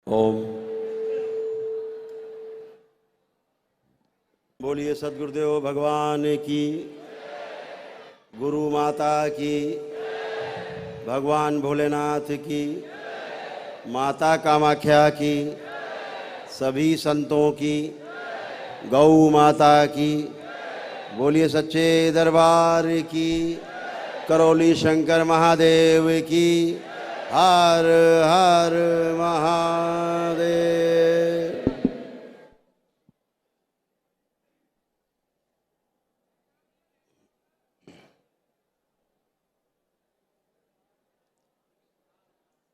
ओम। बोलिए सद्गुरुदेव भगवान की, गुरु माता की, भगवान भोलेनाथ की, माता कामाख्या की, सभी संतों की, गौ माता की। बोलिए सच्चे दरबार की, करौली शंकर महादेव की। हर हर महादेव।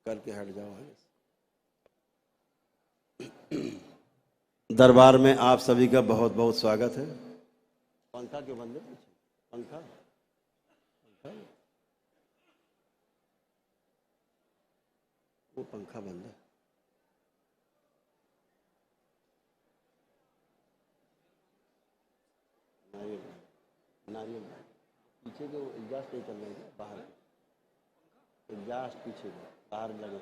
करके हट जाओ। दरबार में आप सभी का बहुत बहुत स्वागत है। पंखा क्यों बंद है? पंखा वो पंखा बंद है। नारियल पीछे के एग्जास्ट नहीं चल रहे हैं, बाहर एग्जास्ट पीछे बाहर लगे।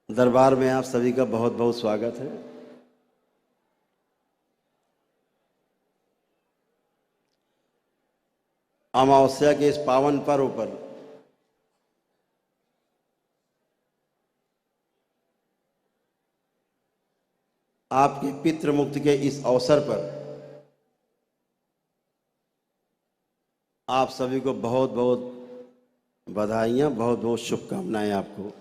दरबार में आप सभी का बहुत बहुत स्वागत है। अमावस्या के इस पावन पर्व पर आपके पितृ मुक्ति के इस अवसर पर आप सभी को बहुत बहुत बधाइयाँ, बहुत बहुत शुभकामनाएं आपको।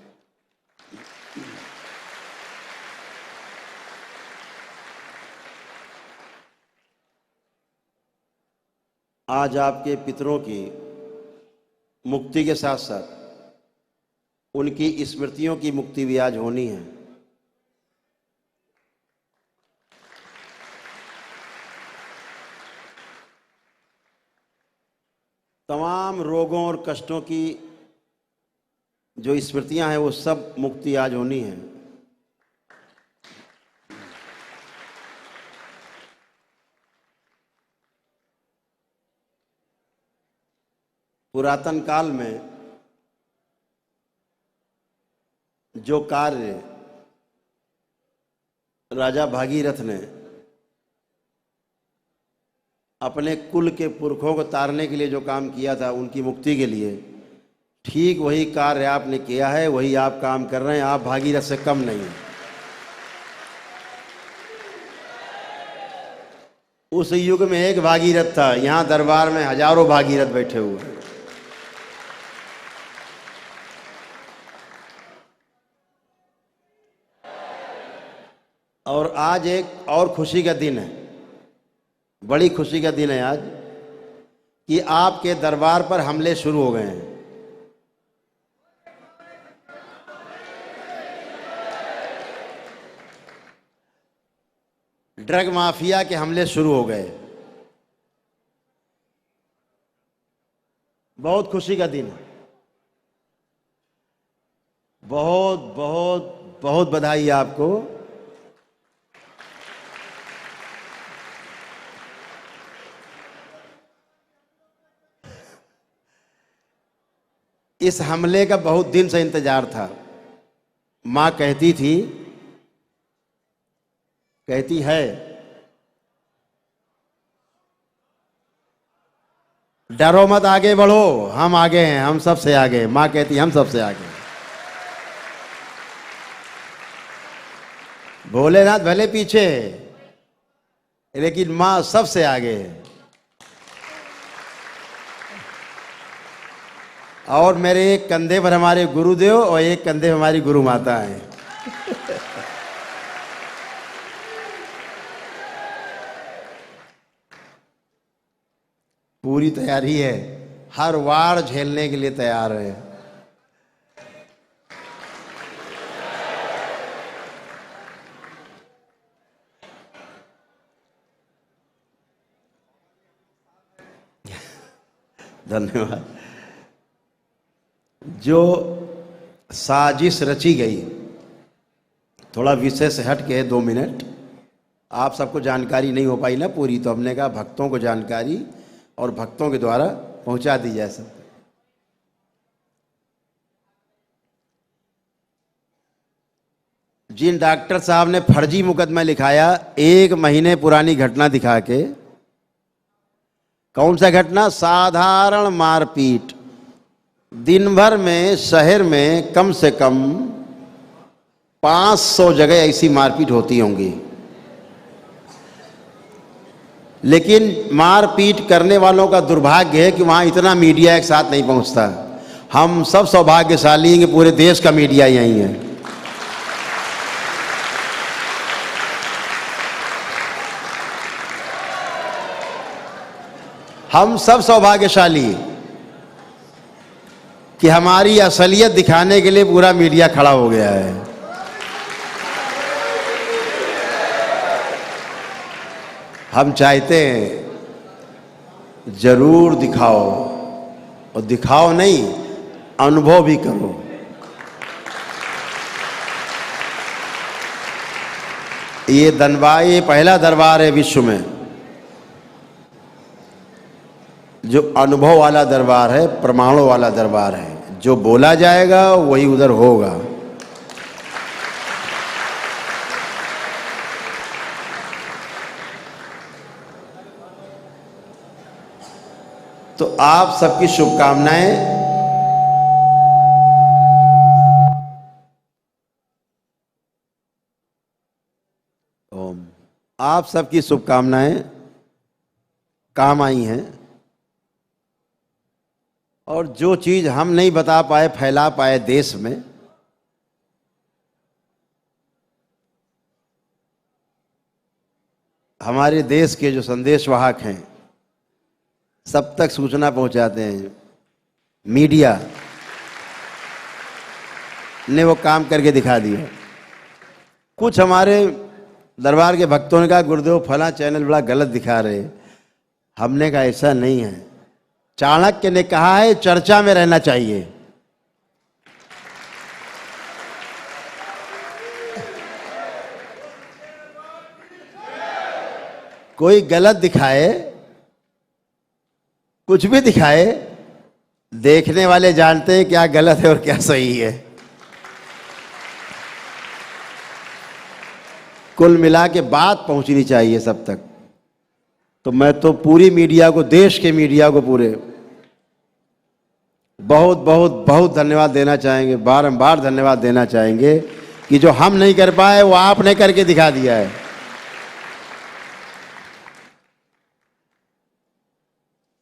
आज आपके पितरों की मुक्ति के साथ साथ उनकी स्मृतियों की मुक्ति भी आज होनी है। तमाम रोगों और कष्टों की जो स्मृतियां हैं वो सब मुक्ति आज होनी है। पुरातन काल में जो कार्य राजा भागीरथ ने अपने कुल के पुरखों को तारने के लिए जो काम किया था उनकी मुक्ति के लिए, ठीक वही कार्य आपने किया है, वही आप काम कर रहे हैं। आप भागीरथ से कम नहीं हैं। उस युग में एक भागीरथ था, यहाँ दरबार में हजारों भागीरथ बैठे हुए हैं। और आज एक और खुशी का दिन है, बड़ी खुशी का दिन है आज, कि आपके दरबार पर हमले शुरू हो गए हैं। ड्रग माफिया के हमले शुरू हो गए। बहुत खुशी का दिन है। बहुत बहुत बहुत बधाई आपको। इस हमले का बहुत दिन से इंतजार था। मां कहती थी, कहती है, डरो मत, आगे बढ़ो, हम आगे हैं, हम सबसे आगे। मां कहती हम सबसे आगे। भोलेनाथ भले पीछे है, लेकिन मां सबसे आगे है। और मेरे एक कंधे पर हमारे गुरुदेव और एक कंधे पर हमारी गुरु माता है। पूरी तैयारी है, हर वार झेलने के लिए तैयार है। धन्यवाद। जो साजिश रची गई, थोड़ा विषय से हट के 2 मिनट, आप सबको जानकारी नहीं हो पाई ना पूरी, तो हमने कहा भक्तों को जानकारी और भक्तों के द्वारा पहुंचा दी जाए सब। जिन डॉक्टर साहब ने फर्जी मुकदमा लिखाया, 1 महीने पुरानी घटना दिखा के, कौन सा घटना? साधारण मारपीट। दिन भर में शहर में कम से कम 500 जगह ऐसी मारपीट होती होंगी, लेकिन मारपीट करने वालों का दुर्भाग्य है कि वहां इतना मीडिया एक साथ नहीं पहुंचता। हम सब सौभाग्यशाली हैं कि पूरे देश का मीडिया यहीं है। हम सब सौभाग्यशाली कि हमारी असलियत दिखाने के लिए पूरा मीडिया खड़ा हो गया है। हम चाहते हैं जरूर दिखाओ, और दिखाओ नहीं, अनुभव भी करो। ये पहला दरबार है विश्व में जो अनुभव वाला दरबार है, प्रमाणों वाला दरबार है। जो बोला जाएगा वही उधर होगा। तो आप सबकी शुभकामनाएं। ओम। आप सबकी शुभकामनाएं काम आई हैं, और जो चीज हम नहीं बता पाए, फैला पाए देश में, हमारे देश के जो संदेशवाहक हैं सब तक सूचना पहुंचाते हैं। मीडिया ने वो काम करके दिखा दिया। कुछ हमारे दरबार के भक्तों ने कहा गुरुदेव फला चैनल बड़ा गलत दिखा रहे। हमने कहा ऐसा नहीं है। चाणक्य ने कहा है चर्चा में रहना चाहिए। कोई गलत दिखाए, कुछ भी दिखाए, देखने वाले जानते हैं क्या गलत है और क्या सही है। कुल मिला के बात पहुंचनी चाहिए सब तक। तो मैं तो पूरी मीडिया को, देश के मीडिया को पूरे बहुत बहुत बहुत धन्यवाद देना चाहेंगे, बारंबार धन्यवाद देना चाहेंगे कि जो हम नहीं कर पाए वो आपने करके दिखा दिया है।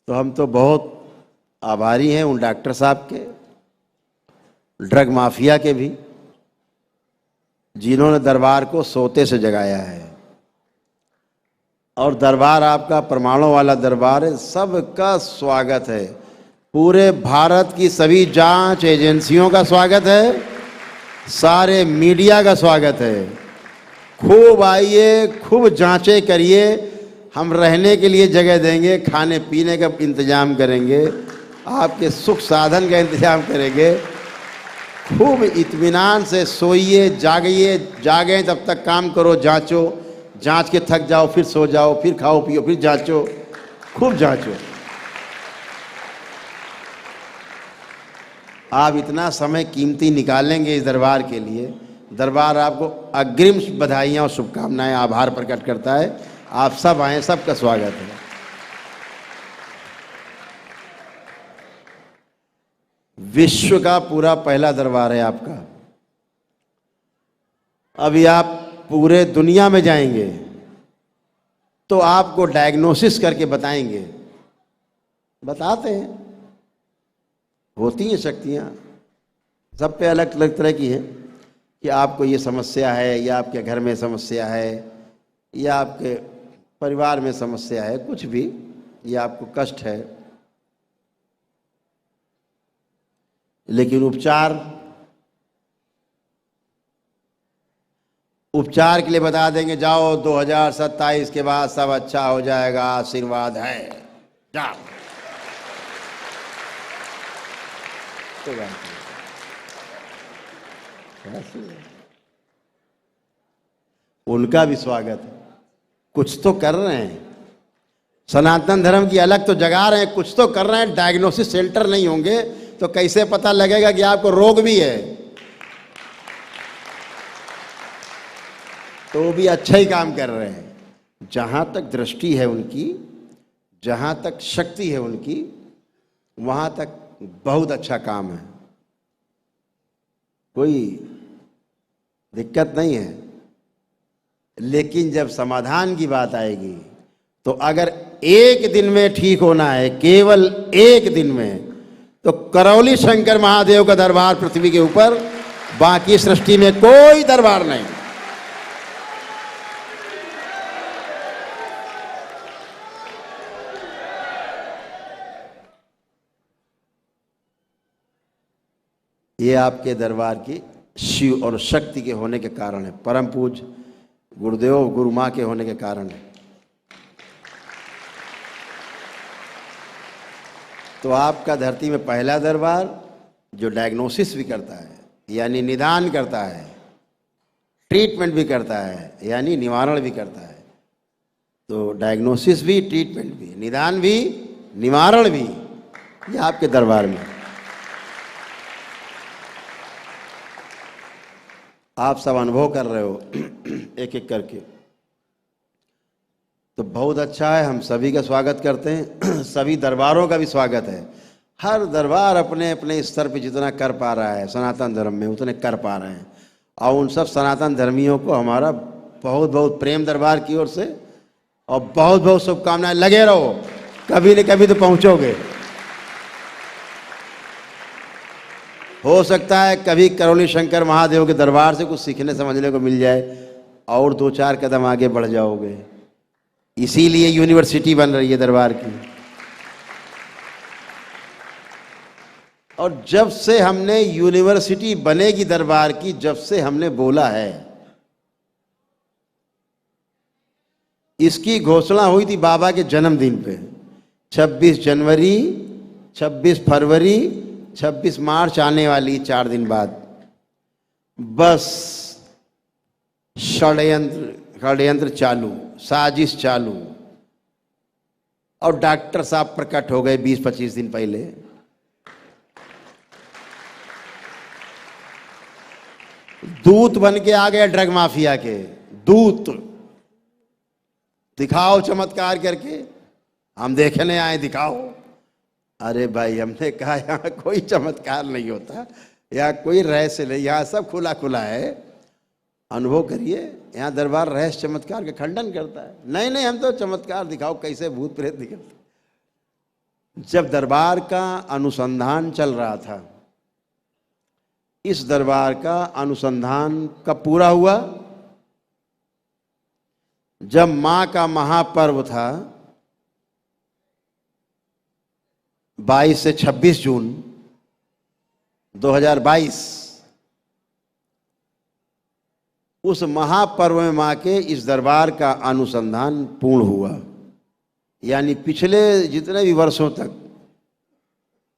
तो हम तो बहुत आभारी हैं उन डॉक्टर साहब के, ड्रग माफिया के भी, जिन्होंने दरबार को सोते से जगाया है। और दरबार आपका परमाणु वाला दरबार है, सबका स्वागत है। पूरे भारत की सभी जांच एजेंसियों का स्वागत है, सारे मीडिया का स्वागत है। खूब आइए, खूब जांचें करिए। हम रहने के लिए जगह देंगे, खाने पीने का इंतजाम करेंगे, आपके सुख साधन का इंतजाम करेंगे। खूब इत्मीनान से सोइए, जागिए, जागें तब तक काम करो, जांचो, जांच के थक जाओ फिर सो जाओ, फिर खाओ पियो, फिर जांचो, खूब जांचो। आप इतना समय कीमती निकालेंगे इस दरबार के लिए, दरबार आपको अग्रिम बधाइयाँ और शुभकामनाएं, आभार प्रकट करता है। आप सब आए, सबका स्वागत है। विश्व का पूरा पहला दरबार है आपका। अभी आप पूरे दुनिया में जाएंगे तो आपको डायग्नोसिस करके बताएंगे, बताते हैं, होती हैं शक्तियाँ, सब पे अलग अलग तरह की है कि आपको ये समस्या है, या आपके घर में समस्या है, या आपके परिवार में समस्या है, कुछ भी, या आपको कष्ट है। लेकिन उपचार के लिए बता देंगे, जाओ 2027 के बाद सब अच्छा हो जाएगा, आशीर्वाद है, जाओ। तो उनका भी स्वागत है। कुछ तो कर रहे हैं, सनातन धर्म की अलग तो जगा रहे हैं, कुछ तो कर रहे हैं। डायग्नोसिस सेंटर नहीं होंगे तो कैसे पता लगेगा कि आपको रोग भी है? तो भी अच्छा ही काम कर रहे हैं। जहां तक दृष्टि है उनकी, जहां तक शक्ति है उनकी, वहां तक बहुत अच्छा काम है, कोई दिक्कत नहीं है। लेकिन जब समाधान की बात आएगी तो अगर एक दिन में ठीक होना है, केवल एक दिन में, तो करौली शंकर महादेव का दरबार पृथ्वी के ऊपर, बाकी सृष्टि में कोई दरबार नहीं। ये आपके दरबार की शिव और शक्ति के होने के कारण है, परम पूज्य गुरुदेव गुरु माँ के होने के कारण है। तो आपका धरती में पहला दरबार जो डायग्नोसिस भी करता है, यानी निदान करता है, ट्रीटमेंट भी करता है, यानी निवारण भी करता है। तो डायग्नोसिस भी, ट्रीटमेंट भी, निदान भी, निवारण भी, ये आपके दरबार में। आप सब अनुभव कर रहे हो एक एक करके, तो बहुत अच्छा है। हम सभी का स्वागत करते हैं, सभी दरबारों का भी स्वागत है। हर दरबार अपने अपने स्तर पे जितना कर पा रहा है सनातन धर्म में, उतने कर पा रहे हैं। और उन सब सनातन धर्मियों को हमारा बहुत बहुत प्रेम दरबार की ओर से, और बहुत बहुत शुभकामनाएं। लगे रहो, कभी न कभी तो पहुंचोगे। हो सकता है कभी करौली शंकर महादेव के दरबार से कुछ सीखने समझने को मिल जाए, और 2-4 कदम आगे बढ़ जाओगे। इसीलिए यूनिवर्सिटी बन रही है दरबार की। और जब से हमने यूनिवर्सिटी बनेगी दरबार की, जब से हमने बोला है, इसकी घोषणा हुई थी बाबा के जन्मदिन पे, 26 जनवरी, 26 फरवरी, 26 मार्च आने वाली 4 दिन बाद। बस षड्यंत्र चालू, साजिश चालू, और डॉक्टर साहब प्रकट हो गए 20-25 दिन पहले। दूत बन के आ गए ड्रग माफिया के, दूत। दिखाओ चमत्कार करके, हम देखने आए, दिखाओ। अरे भाई, हमने कहा यहाँ कोई चमत्कार नहीं होता, यहाँ कोई रहस्य नहीं, यहाँ सब खुला खुला है। अनुभव करिए, यहाँ दरबार रहस्य चमत्कार का खंडन करता है। नहीं नहीं, हम तो चमत्कार दिखाओ, कैसे भूत प्रेत निकलते। जब दरबार का अनुसंधान चल रहा था, इस दरबार का अनुसंधान कब पूरा हुआ? जब मां का महापर्व था 22 से 26 जून 2022, उस महापर्व में मां के इस दरबार का अनुसंधान पूर्ण हुआ। यानी पिछले जितने भी वर्षों तक,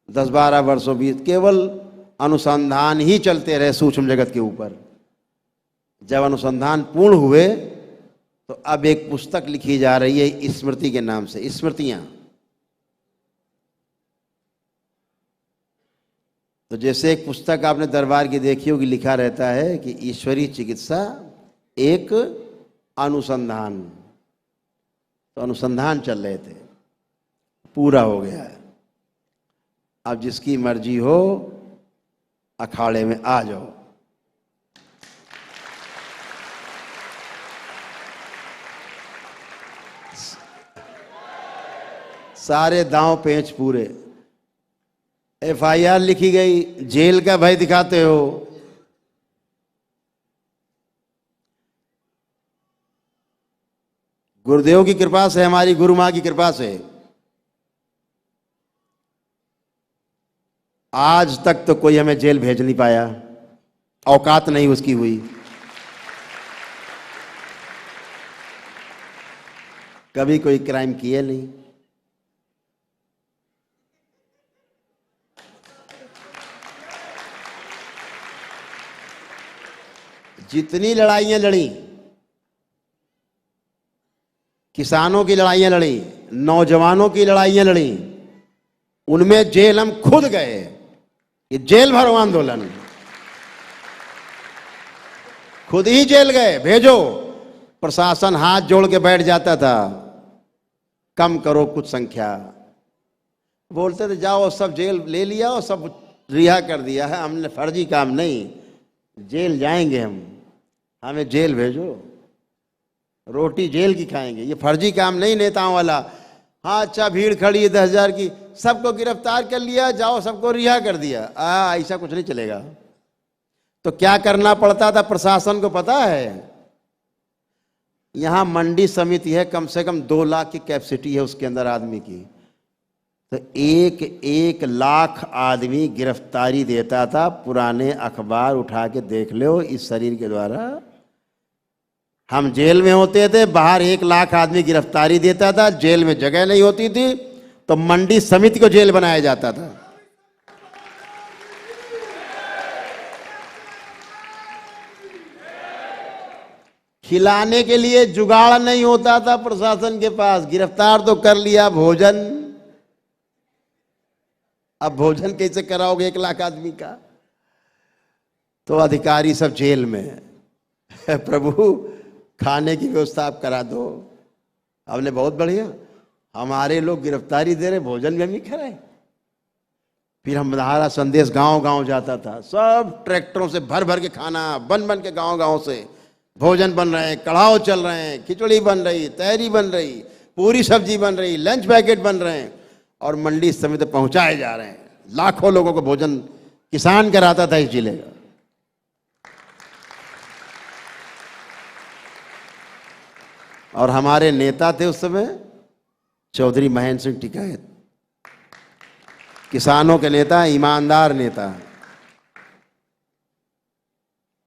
10-12 वर्षों बीत, केवल अनुसंधान ही चलते रहे सूक्ष्म जगत के ऊपर। जब अनुसंधान पूर्ण हुए तो अब एक पुस्तक लिखी जा रही है स्मृति के नाम से, स्मृतियां। तो जैसे एक पुस्तक आपने दरबार की देखी होगी, लिखा रहता है कि ईश्वरीय चिकित्सा एक अनुसंधान। तो अनुसंधान चल रहे थे, पूरा हो गया है। अब जिसकी मर्जी हो अखाड़े में आ जाओ। सारे दांव पेंच पूरे। FIR लिखी गई, जेल का भय दिखाते हो। गुरुदेव की कृपा से, हमारी गुरु मां की कृपा से आज तक तो कोई हमें जेल भेज नहीं पाया, औकात नहीं उसकी हुई। कभी कोई क्राइम किए नहीं। जितनी लड़ाइयां लड़ी, किसानों की लड़ाइयां लड़ी, नौजवानों की लड़ाइयां लड़ी, उनमें जेल हम खुद गए। ये जेल भरो आंदोलन, खुद ही जेल गए, भेजो। प्रशासन हाथ जोड़ के बैठ जाता था, कम करो कुछ संख्या। बोलते थे जाओ सब जेल ले लिया और सब रिहा कर दिया है, हमने फर्जी काम नहीं, जेल जाएंगे हम, हमें जेल भेजो, रोटी जेल की खाएंगे, ये फर्जी काम नहीं नेताओं वाला। हाँ अच्छा भीड़ खड़ी है 10,000 की, सबको गिरफ्तार कर लिया, जाओ सबको रिहा कर दिया, ऐसा कुछ नहीं चलेगा। तो क्या करना पड़ता था प्रशासन को पता है? यहां मंडी समिति है, कम से कम 2 लाख की कैपेसिटी है उसके अंदर आदमी की, तो 1 लाख आदमी गिरफ्तारी देता था। पुराने अखबार उठा के देख लो, इस शरीर के द्वारा हम जेल में होते थे, बाहर 1 लाख आदमी गिरफ्तारी देता था, जेल में जगह नहीं होती थी तो मंडी समिति को जेल बनाया जाता था। खिलाने के लिए जुगाड़ नहीं होता था प्रशासन के पास, गिरफ्तार तो कर लिया, भोजन, अब भोजन कैसे कराओगे 1 लाख आदमी का? तो अधिकारी सब जेल में प्रभु खाने की व्यवस्था आप करा दो। हमने बहुत बढ़िया, हमारे लोग गिरफ्तारी दे रहे, भोजन भी हम ही कराए। फिर हमारा संदेश गांव गांव जाता था, सब ट्रैक्टरों से भर भर के खाना बन बन के गांव गांव से भोजन बन रहे हैं, कढ़ाव चल रहे हैं, खिचड़ी बन रही, तहरी बन रही, पूरी सब्जी बन रही, लंच पैकेट बन रहे हैं और मंडी इस समय तक पहुंचाए जा रहे हैं। लाखों लोगों को भोजन किसान कराता था इस जिले का। और हमारे नेता थे उस समय चौधरी महेंद्र सिंह टिकैत, किसानों के नेता, ईमानदार नेता।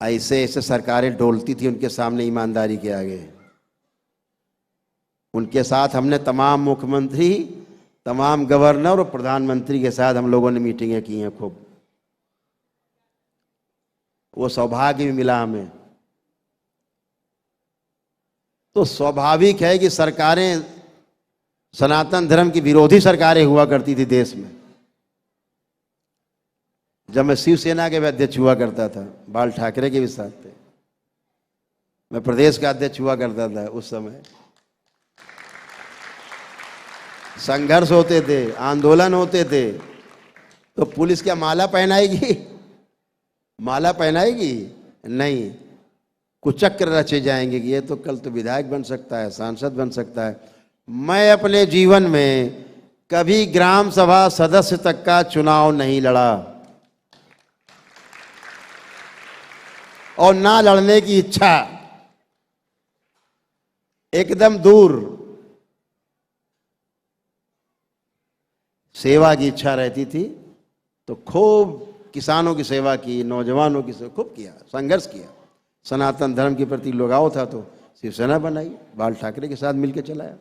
ऐसे ऐसे सरकारें डोलती थी उनके सामने, ईमानदारी के आगे। उनके साथ हमने तमाम मुख्यमंत्री, तमाम गवर्नर और प्रधानमंत्री के साथ हम लोगों ने मीटिंगें की हैं खूब। वो सौभाग्य भी मिला हमें। तो स्वाभाविक है कि सरकारें, सनातन धर्म की विरोधी सरकारें हुआ करती थी देश में। जब मैं शिवसेना के भी अध्यक्ष हुआ करता था, बाल ठाकरे के भी साथ थे, मैं प्रदेश का अध्यक्ष हुआ करता था, उस समय संघर्ष होते थे, आंदोलन होते थे, तो पुलिस क्या माला पहनाएगी? माला पहनाएगी? नहीं, कुचक्र रचे जाएंगे कि ये तो कल तो विधायक बन सकता है, सांसद बन सकता है। मैं अपने जीवन में कभी ग्राम सभा सदस्य तक का चुनाव नहीं लड़ा और ना लड़ने की इच्छा, एकदम दूर। सेवा की इच्छा रहती थी तो खूब किसानों की सेवा की, नौजवानों की सेवा खूब किया, संघर्ष किया। सनातन धर्म के प्रति लगाव था तो शिवसेना बनाई, बाल ठाकरे के साथ मिलकर चलाया।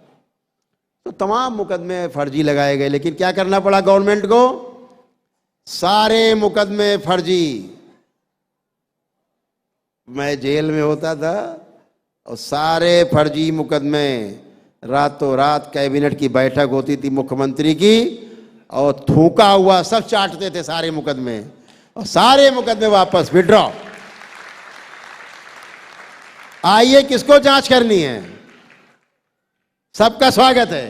तो तमाम मुकदमे फर्जी लगाए गए, लेकिन क्या करना पड़ा गवर्नमेंट को? सारे मुकदमे फर्जी। मैं जेल में होता था और सारे फर्जी मुकदमे, रातों रात कैबिनेट की बैठक होती थी मुख्यमंत्री की, और थूका हुआ सब चाटते थे सारे मुकदमे, और सारे मुकदमे वापस विड्रॉ। आइए, किसको जांच करनी है? सबका स्वागत है।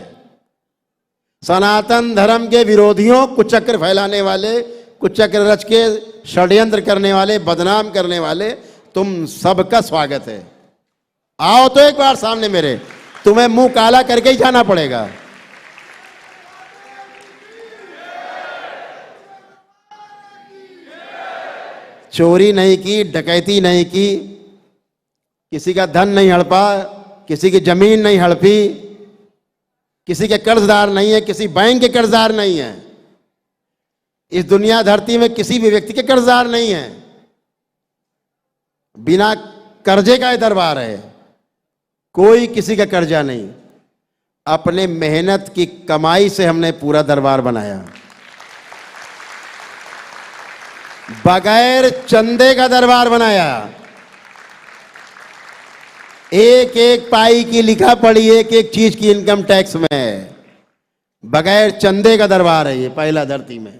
सनातन धर्म के विरोधियों, कुचक्र फैलाने वाले, कुचक्र रच के षड्यंत्र करने वाले, बदनाम करने वाले, तुम सबका स्वागत है। आओ तो एक बार सामने मेरे, तुम्हें मुंह काला करके ही जाना पड़ेगा। चोरी नहीं की, डकैती नहीं की, किसी का धन नहीं हड़पा, किसी की जमीन नहीं हड़पी, किसी के कर्जदार नहीं है, किसी बैंक के कर्जदार नहीं है। इस दुनिया धरती में किसी भी व्यक्ति के कर्जदार नहीं है। बिना कर्जे का ये दरबार है, कोई किसी का कर्जा नहीं। अपने मेहनत की कमाई से हमने पूरा दरबार बनाया, बगैर चंदे का दरबार बनाया। एक एक पाई की लिखा पड़ी, एक एक चीज की इनकम टैक्स में। बगैर चंदे का दरबार है ये, पहला धरती में।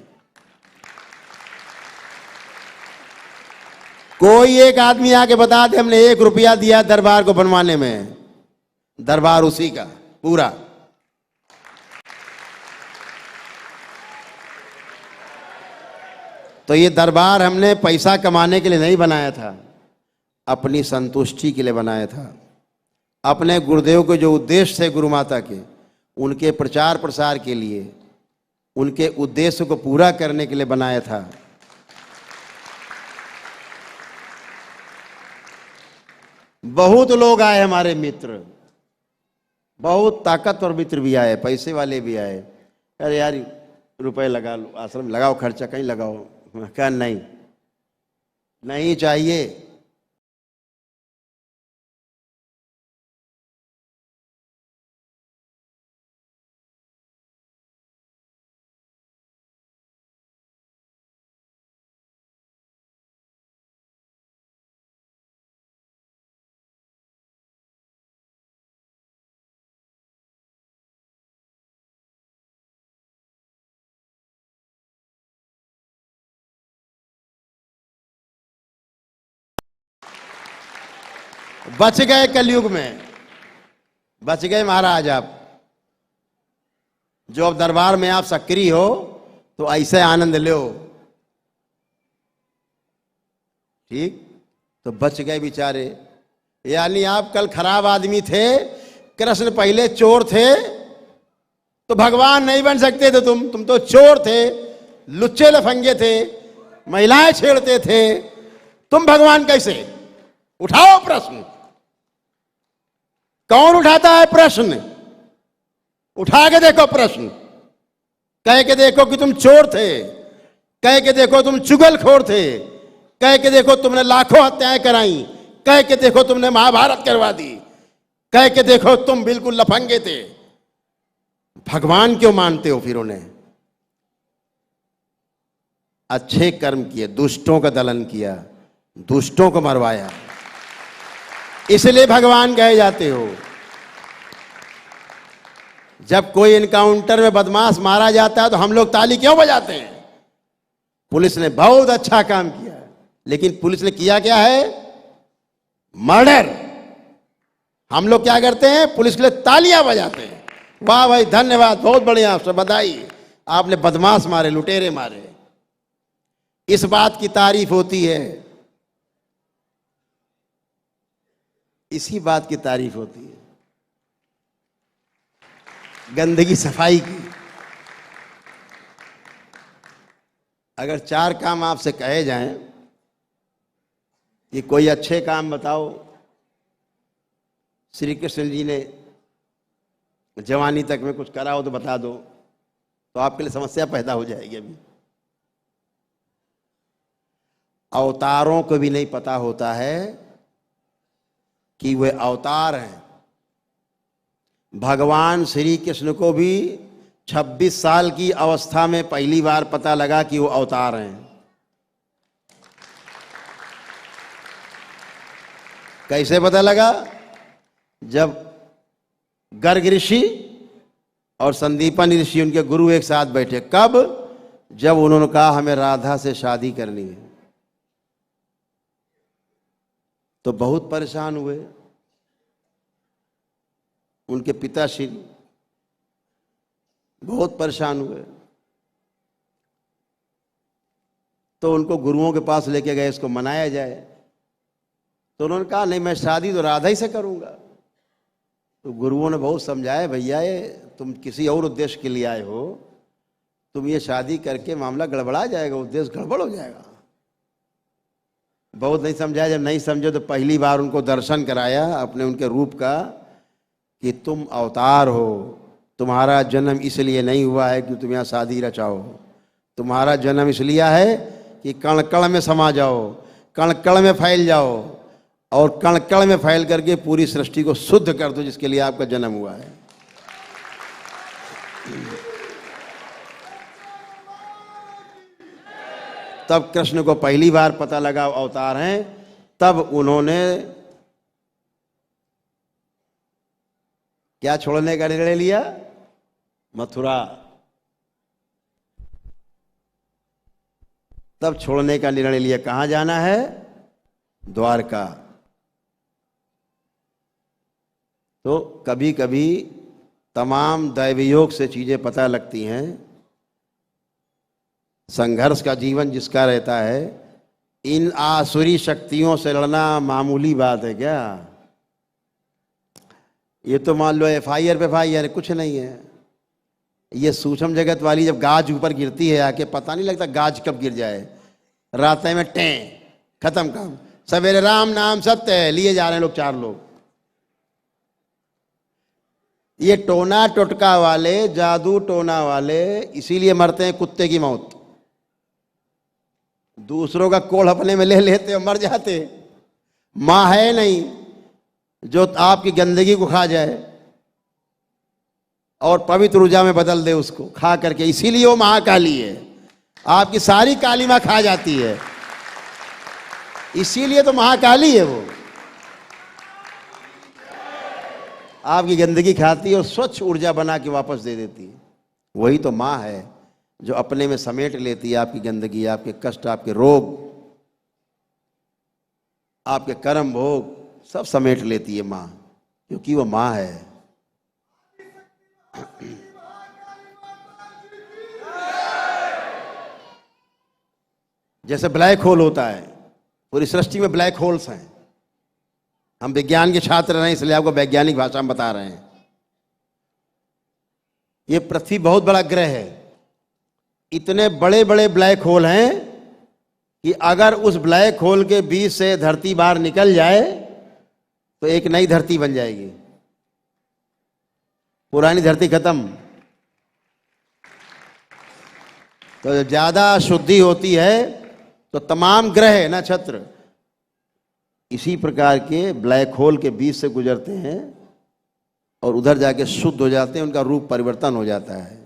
कोई एक आदमी आके बता दे हमने 1 रुपया दिया दरबार को बनवाने में, दरबार उसी का पूरा। तो ये दरबार हमने पैसा कमाने के लिए नहीं बनाया था, अपनी संतुष्टि के लिए बनाया था। अपने गुरुदेव के जो उद्देश्य थे गुरु माता के, उनके प्रचार प्रसार के लिए, उनके उद्देश्य को पूरा करने के लिए बनाया था। बहुत लोग आए हमारे मित्र, बहुत ताकतवर मित्र भी आए, पैसे वाले भी आए। अरे यार रुपए लगा लो, आश्रम लगाओ, खर्चा कहीं लगाओ। क्या नहीं, नहीं चाहिए। बच गए कलयुग में, बच गए महाराज आप। जो अब दरबार में आप सक्रिय हो तो ऐसे आनंद लो, ठीक? तो बच गए बेचारे। यानी आप कल खराब आदमी थे, कृष्ण पहले चोर थे, तो भगवान नहीं बन सकते थे। तुम तो चोर थे, लुच्चे लफंगे थे, महिलाएं छेड़ते थे, तुम भगवान कैसे? उठाओ प्रश्न। कौन उठाता है प्रश्न? उठा के देखो प्रश्न, कह के देखो कि तुम चोर थे, कह के देखो तुम चुगलखोर थे, कह के देखो तुमने लाखों हत्याएं कराई, कह के देखो तुमने महाभारत करवा दी, कह के देखो तुम बिल्कुल लफंगे थे। भगवान क्यों मानते हो फिर उन्हें? अच्छे कर्म किए, दुष्टों का दलन किया, दुष्टों को मरवाया, इसलिए भगवान कहे जाते हो। जब कोई इनकाउंटर में बदमाश मारा जाता है तो हम लोग ताली क्यों बजाते हैं? पुलिस ने बहुत अच्छा काम किया, लेकिन पुलिस ने किया क्या है? मर्डर। हम लोग क्या करते हैं? पुलिस के लिए तालियां बजाते हैं। वाह भाई, धन्यवाद, बहुत बढ़िया, आपसे बधाई, आपने बदमाश मारे, लुटेरे मारे। इस बात की तारीफ होती है, इसी बात की तारीफ होती है, गंदगी सफाई की। अगर 4 काम आपसे कहे जाएं कि कोई अच्छे काम बताओ, श्री कृष्ण जी ने जवानी तक में कुछ करा हो तो बता दो, तो आपके लिए समस्या पैदा हो जाएगी। अभी अवतारों को भी नहीं पता होता है कि वे अवतार हैं। भगवान श्री कृष्ण को भी 26 साल की अवस्था में पहली बार पता लगा कि वो अवतार हैं। कैसे पता लगा? जब गर्ग ऋषि और संदीपन ऋषि, उनके गुरु, एक साथ बैठे। कब? जब उन्होंने कहा हमें राधा से शादी करनी है, तो बहुत परेशान हुए। उनके पिताश्री बहुत परेशान हुए, तो उनको गुरुओं के पास लेके गए, इसको मनाया जाए। तो उन्होंने कहा नहीं, मैं शादी तो राधा ही से करूंगा। तो गुरुओं ने बहुत समझाया, भैया ये तुम किसी और उद्देश्य के लिए आए हो, तुम ये शादी करके मामला गड़बड़ा जाएगा, उद्देश्य गड़बड़ हो जाएगा। बहुत नहीं समझाया। जब नहीं समझे तो पहली बार उनको दर्शन कराया अपने उनके रूप का, कि तुम अवतार हो, तुम्हारा जन्म इसलिए नहीं हुआ है कि तुम यहाँ शादी रचाओ, तुम्हारा जन्म इसलिए है कि कण कण में समा जाओ, कण कण में फैल जाओ, और कण कण में फैल करके पूरी सृष्टि को शुद्ध कर दो, जिसके लिए आपका जन्म हुआ है। तब कृष्ण को पहली बार पता लगा अवतार हैं। तब उन्होंने क्या छोड़ने का निर्णय लिया? मथुरा, तब छोड़ने का निर्णय लिया। कहां जाना है? द्वारका। तो कभी कभी तमाम दैवयोग से चीजें पता लगती हैं। संघर्ष का जीवन जिसका रहता है, इन आसुरी शक्तियों से लड़ना मामूली बात है क्या? ये तो मान लो FIR पे FIR, कुछ नहीं है। ये सूक्ष्म जगत वाली जब गाज ऊपर गिरती है आके, पता नहीं लगता गाज कब गिर जाए। रात में टें, खत्म काम। सवेरे राम नाम सत्य है, लिए जा रहे हैं लोग 4 लोग। ये टोना टोटका वाले, जादू टोना वाले इसीलिए मरते हैं कुत्ते की मौत। दूसरों का कोढ़ अपने में ले लेते और मर जाते। मां है नहीं जो आपकी गंदगी को खा जाए और पवित्र ऊर्जा में बदल दे उसको खा करके। इसीलिए वो महाकाली है, आपकी सारी काली मां खा जाती है। इसीलिए तो महाकाली है वो, आपकी गंदगी खाती है और स्वच्छ ऊर्जा बना के वापस दे देती है। वही तो मां है जो अपने में समेट लेती है आपकी गंदगी, आपके कष्ट, आपके रोग, आपके कर्म भोग सब समेट लेती है मां, क्योंकि वो मां है। जैसे ब्लैक होल होता है, पूरी सृष्टि में ब्लैक होल्स हैं। हम विज्ञान के छात्र रहे इसलिए आपको वैज्ञानिक भाषा में बता रहे हैं। ये पृथ्वी बहुत बड़ा ग्रह है, इतने बड़े बड़े ब्लैक होल हैं कि अगर उस ब्लैक होल के बीच से धरती बाहर निकल जाए तो एक नई धरती बन जाएगी, पुरानी धरती खत्म। तो जब ज्यादा शुद्धि होती है तो तमाम ग्रह नक्षत्र इसी प्रकार के ब्लैक होल के बीच से गुजरते हैं और उधर जाके शुद्ध हो जाते हैं, उनका रूप परिवर्तन हो जाता है।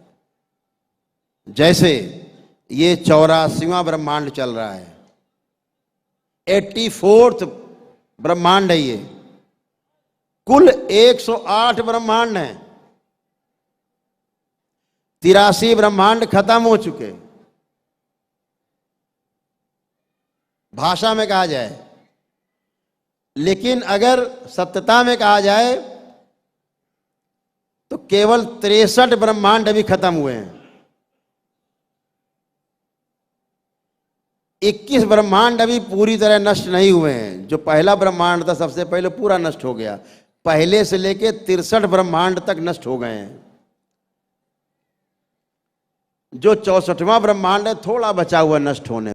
जैसे ये 84वां ब्रह्मांड चल रहा है, 84th ब्रह्मांड है ये। कुल 108 ब्रह्मांड हैं, 83 ब्रह्मांड खत्म हो चुके। भाषा में कहा जाए, लेकिन अगर सत्यता में कहा जाए तो केवल 63 ब्रह्मांड अभी खत्म हुए हैं। 21 ब्रह्मांड अभी पूरी तरह नष्ट नहीं हुए हैं। जो पहला ब्रह्मांड था सबसे पहले पूरा नष्ट हो गया, पहले से लेके 63 ब्रह्मांड तक नष्ट हो गए हैं। जो 64वां ब्रह्मांड है थोड़ा बचा हुआ नष्ट होने।